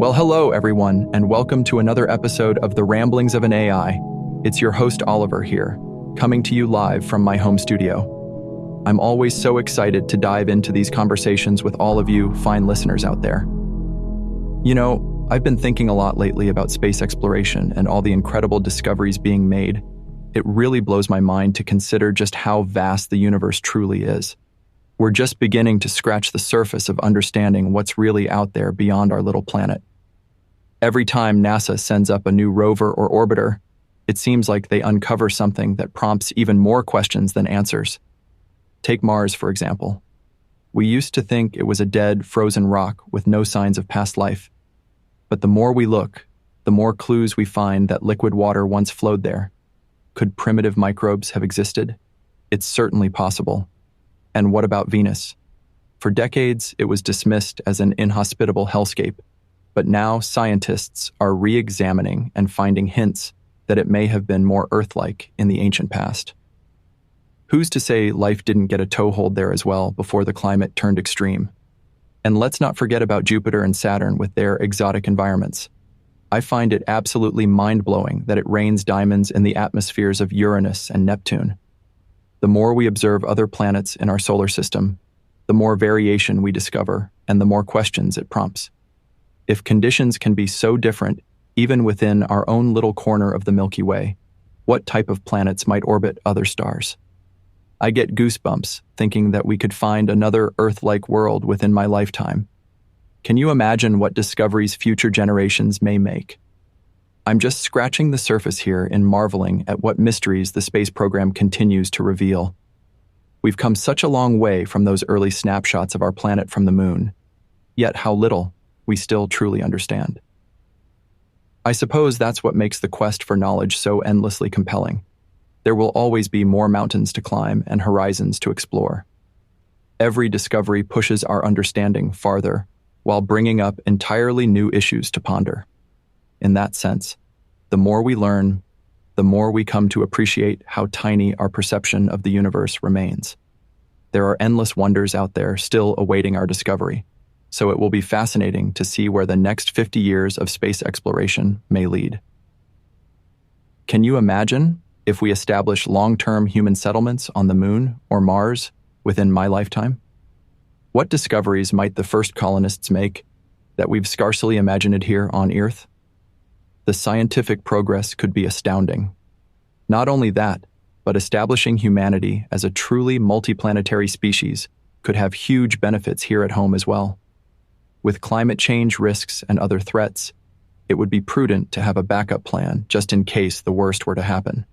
Well, hello, everyone, and welcome to another episode of The Ramblings of an AI. It's your host, Oliver, here, coming to you live from my home studio. I'm always so excited to dive into these conversations with all of you fine listeners out there. You know, I've been thinking a lot lately about space exploration and all the incredible discoveries being made. It really blows my mind to consider just how vast the universe truly is. We're just beginning to scratch the surface of understanding what's really out there beyond our little planet. Every time NASA sends up a new rover or orbiter, it seems like they uncover something that prompts even more questions than answers. Take Mars, for example. We used to think it was a dead, frozen rock with no signs of past life. But the more we look, the more clues we find that liquid water once flowed there. Could primitive microbes have existed? It's certainly possible. And what about Venus? For decades, it was dismissed as an inhospitable hellscape, but now scientists are re-examining and finding hints that it may have been more Earth-like in the ancient past. Who's to say life didn't get a toehold there as well before the climate turned extreme? And let's not forget about Jupiter and Saturn with their exotic environments. I find it absolutely mind-blowing that it rains diamonds in the atmospheres of Uranus and Neptune. The more we observe other planets in our solar system, the more variation we discover and the more questions it prompts. If conditions can be so different, even within our own little corner of the Milky Way, what type of planets might orbit other stars? I get goosebumps thinking that we could find another Earth-like world within my lifetime. Can you imagine what discoveries future generations may make? I'm just scratching the surface here in marveling at what mysteries the space program continues to reveal. We've come such a long way from those early snapshots of our planet from the moon, yet how little we still truly understand. I suppose that's what makes the quest for knowledge so endlessly compelling. There will always be more mountains to climb and horizons to explore. Every discovery pushes our understanding farther, while bringing up entirely new issues to ponder. In that sense, the more we learn, the more we come to appreciate how tiny our perception of the universe remains. There are endless wonders out there still awaiting our discovery, so it will be fascinating to see where the next 50 years of space exploration may lead. Can you imagine if we establish long-term human settlements on the moon or Mars within my lifetime? What discoveries might the first colonists make that we've scarcely imagined here on Earth? The scientific progress could be astounding. Not only that, but establishing humanity as a truly multiplanetary species could have huge benefits here at home as well. With climate change risks and other threats, it would be prudent to have a backup plan just in case the worst were to happen.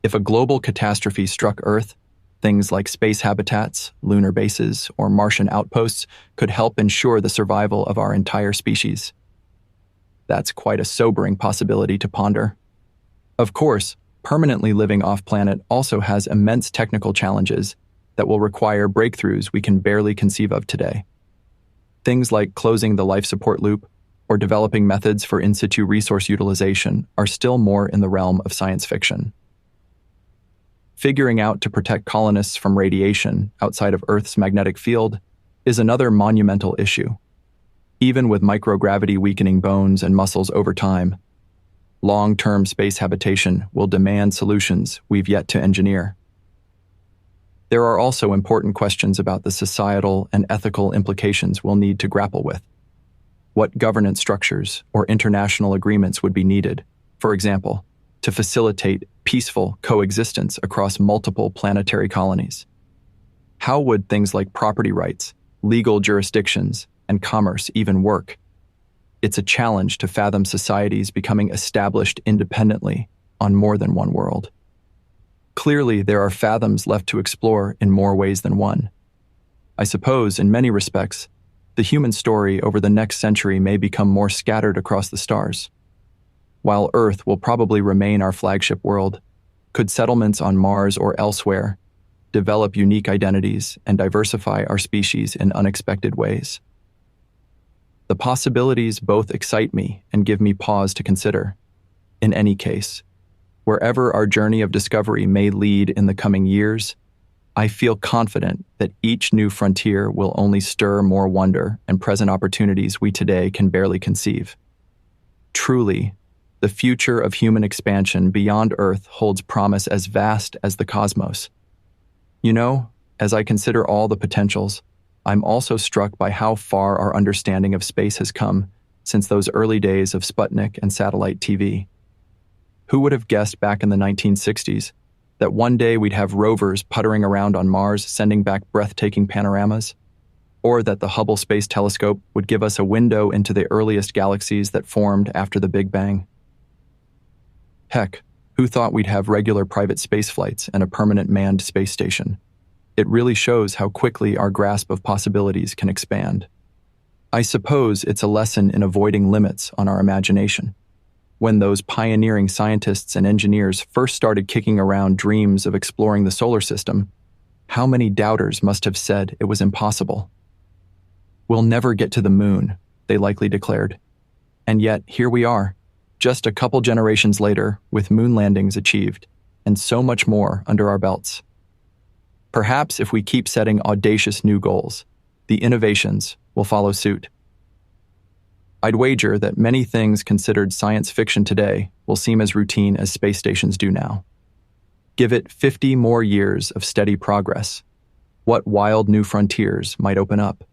If a global catastrophe struck Earth, things like space habitats, lunar bases, or Martian outposts could help ensure the survival of our entire species. That's quite a sobering possibility to ponder. Of course, permanently living off-planet also has immense technical challenges that will require breakthroughs we can barely conceive of today. Things like closing the life support loop or developing methods for in-situ resource utilization are still more in the realm of science fiction. Figuring out to protect colonists from radiation outside of Earth's magnetic field is another monumental issue. Even with microgravity weakening bones and muscles over time, long-term space habitation will demand solutions we've yet to engineer. There are also important questions about the societal and ethical implications we'll need to grapple with. What governance structures or international agreements would be needed, for example, to facilitate peaceful coexistence across multiple planetary colonies? How would things like property rights, legal jurisdictions, and commerce even work? It's a challenge to fathom societies becoming established independently on more than one world. Clearly, there are fathoms left to explore in more ways than one. I suppose, in many respects, the human story over the next century may become more scattered across the stars. While Earth will probably remain our flagship world, could settlements on Mars or elsewhere develop unique identities and diversify our species in unexpected ways? The possibilities both excite me and give me pause to consider. In any case, wherever our journey of discovery may lead in the coming years, I feel confident that each new frontier will only stir more wonder and present opportunities we today can barely conceive. Truly, the future of human expansion beyond Earth holds promise as vast as the cosmos. You know, as I consider all the potentials, I'm also struck by how far our understanding of space has come since those early days of Sputnik and satellite TV. Who would have guessed back in the 1960s that one day we'd have rovers puttering around on Mars sending back breathtaking panoramas? Or that the Hubble Space Telescope would give us a window into the earliest galaxies that formed after the Big Bang? Heck, who thought we'd have regular private space flights and a permanent manned space station? It really shows how quickly our grasp of possibilities can expand. I suppose it's a lesson in avoiding limits on our imagination. When those pioneering scientists and engineers first started kicking around dreams of exploring the solar system, how many doubters must have said it was impossible? "We'll never get to the moon," they likely declared. And yet, here we are, just a couple generations later, with moon landings achieved, and so much more under our belts. Perhaps if we keep setting audacious new goals, the innovations will follow suit. I'd wager that many things considered science fiction today will seem as routine as space stations do now. Give it 50 more years of steady progress. What wild new frontiers might open up?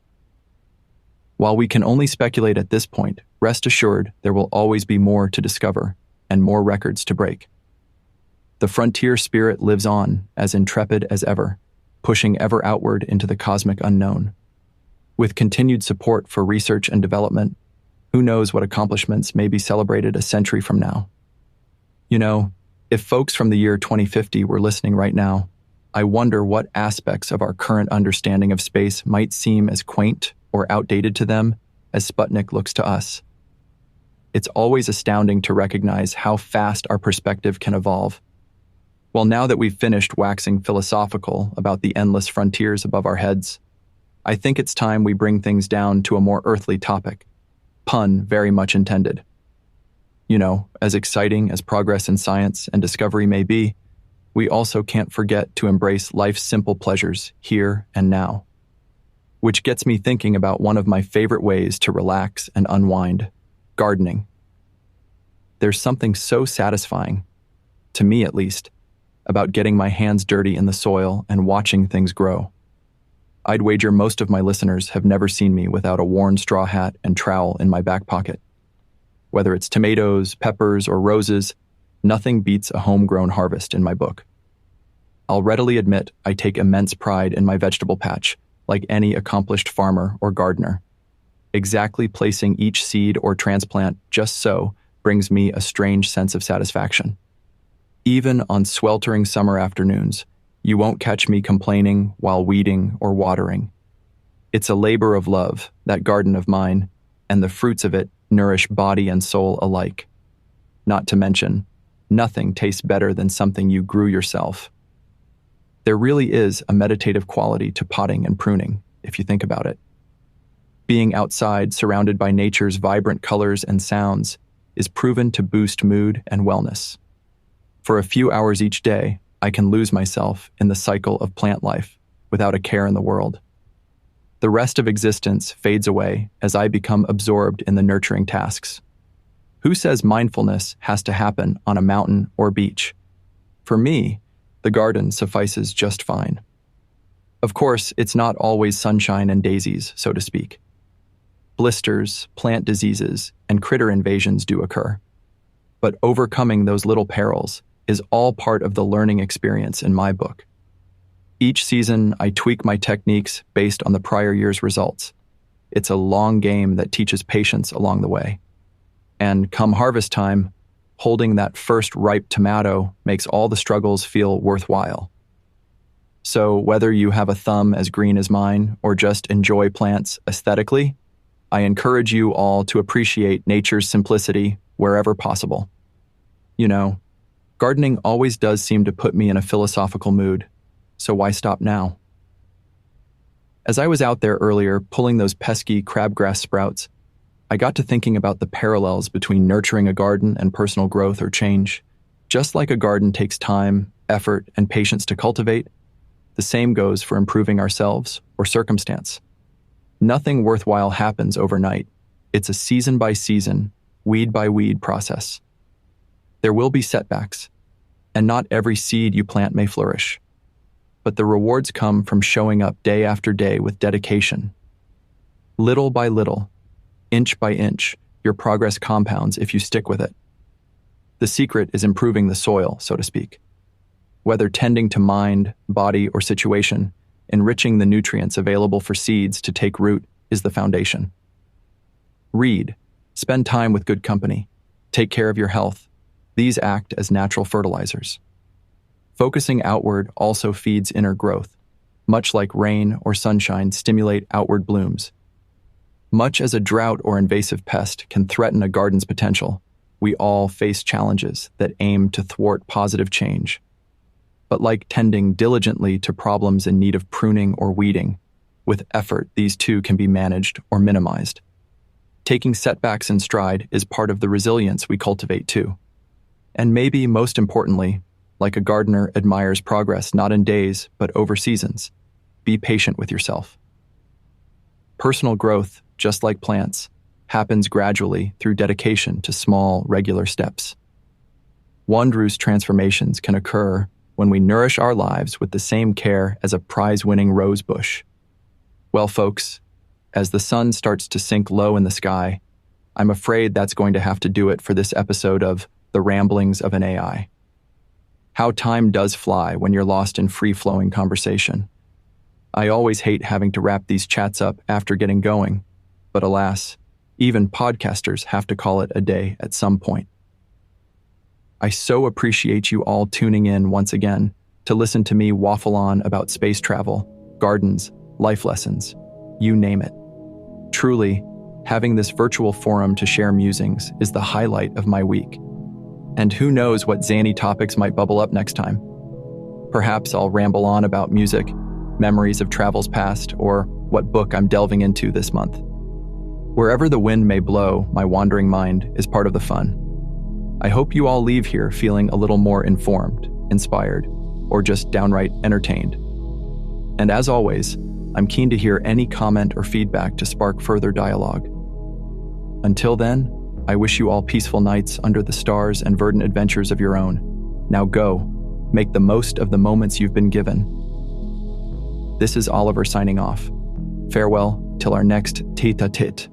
While we can only speculate at this point, rest assured there will always be more to discover and more records to break. The frontier spirit lives on, as intrepid as ever, pushing ever outward into the cosmic unknown. With continued support for research and development, who knows what accomplishments may be celebrated a century from now? You know, if folks from the year 2050 were listening right now, I wonder what aspects of our current understanding of space might seem as quaint or outdated to them as Sputnik looks to us. It's always astounding to recognize how fast our perspective can evolve. Well, now that we've finished waxing philosophical about the endless frontiers above our heads, I think it's time we bring things down to a more earthly topic. Pun very much intended. You know, as exciting as progress in science and discovery may be, we also can't forget to embrace life's simple pleasures here and now. Which gets me thinking about one of my favorite ways to relax and unwind: gardening. There's something so satisfying, to me at least, about getting my hands dirty in the soil and watching things grow. I'd wager most of my listeners have never seen me without a worn straw hat and trowel in my back pocket. Whether it's tomatoes, peppers, or roses, nothing beats a homegrown harvest in my book. I'll readily admit I take immense pride in my vegetable patch, like any accomplished farmer or gardener. Exactly placing each seed or transplant just so brings me a strange sense of satisfaction. Even on sweltering summer afternoons, you won't catch me complaining while weeding or watering. It's a labor of love, that garden of mine, and the fruits of it nourish body and soul alike. Not to mention, nothing tastes better than something you grew yourself. There really is a meditative quality to potting and pruning, if you think about it. Being outside, surrounded by nature's vibrant colors and sounds, is proven to boost mood and wellness. For a few hours each day, I can lose myself in the cycle of plant life without a care in the world. The rest of existence fades away as I become absorbed in the nurturing tasks. Who says mindfulness has to happen on a mountain or beach? For me, the garden suffices just fine. Of course, it's not always sunshine and daisies, so to speak. Blisters, plant diseases, and critter invasions do occur. But overcoming those little perils is all part of the learning experience in my book. Each season, I tweak my techniques based on the prior year's results. It's a long game that teaches patience along the way. And come harvest time, holding that first ripe tomato makes all the struggles feel worthwhile. So whether you have a thumb as green as mine or just enjoy plants aesthetically, I encourage you all to appreciate nature's simplicity wherever possible. You know, gardening always does seem to put me in a philosophical mood, so why stop now? As I was out there earlier pulling those pesky crabgrass sprouts, I got to thinking about the parallels between nurturing a garden and personal growth or change. Just like a garden takes time, effort, and patience to cultivate, The same goes for improving ourselves or circumstance. Nothing worthwhile happens overnight. It's a season-by-season, weed-by-weed process. There will be setbacks, and not every seed you plant may flourish. But the rewards come from showing up day after day with dedication. Little by little, inch by inch, your progress compounds if you stick with it. The secret is improving the soil, so to speak. Whether tending to mind, body, or situation, enriching the nutrients available for seeds to take root is the foundation. Read, spend time with good company, take care of your health. These act as natural fertilizers. Focusing outward also feeds inner growth, much like rain or sunshine stimulate outward blooms. Much as a drought or invasive pest can threaten a garden's potential, we all face challenges that aim to thwart positive change. But like tending diligently to problems in need of pruning or weeding, with effort these too can be managed or minimized. Taking setbacks in stride is part of the resilience we cultivate too. And maybe most importantly, like a gardener admires progress not in days but over seasons, be patient with yourself. Personal growth, just like plants, happens gradually through dedication to small, regular steps. Wondrous transformations can occur when we nourish our lives with the same care as a prize-winning rose bush. Well, folks, as the sun starts to sink low in the sky, I'm afraid that's going to have to do it for this episode of The Ramblings of an AI. How time does fly when you're lost in free-flowing conversation. I always hate having to wrap these chats up after getting going, but alas, even podcasters have to call it a day at some point. I so appreciate you all tuning in once again to listen to me waffle on about space travel, gardens, life lessons, you name it. Truly, having this virtual forum to share musings is the highlight of my week. And who knows what zany topics might bubble up next time. Perhaps I'll ramble on about music, memories of travels past, or what book I'm delving into this month. Wherever the wind may blow, my wandering mind is part of the fun. I hope you all leave here feeling a little more informed, inspired, or just downright entertained. And as always, I'm keen to hear any comment or feedback to spark further dialogue. Until then, I wish you all peaceful nights under the stars and verdant adventures of your own. Now go, make the most of the moments you've been given. This is Oliver signing off. Farewell till our next tete-a-tete.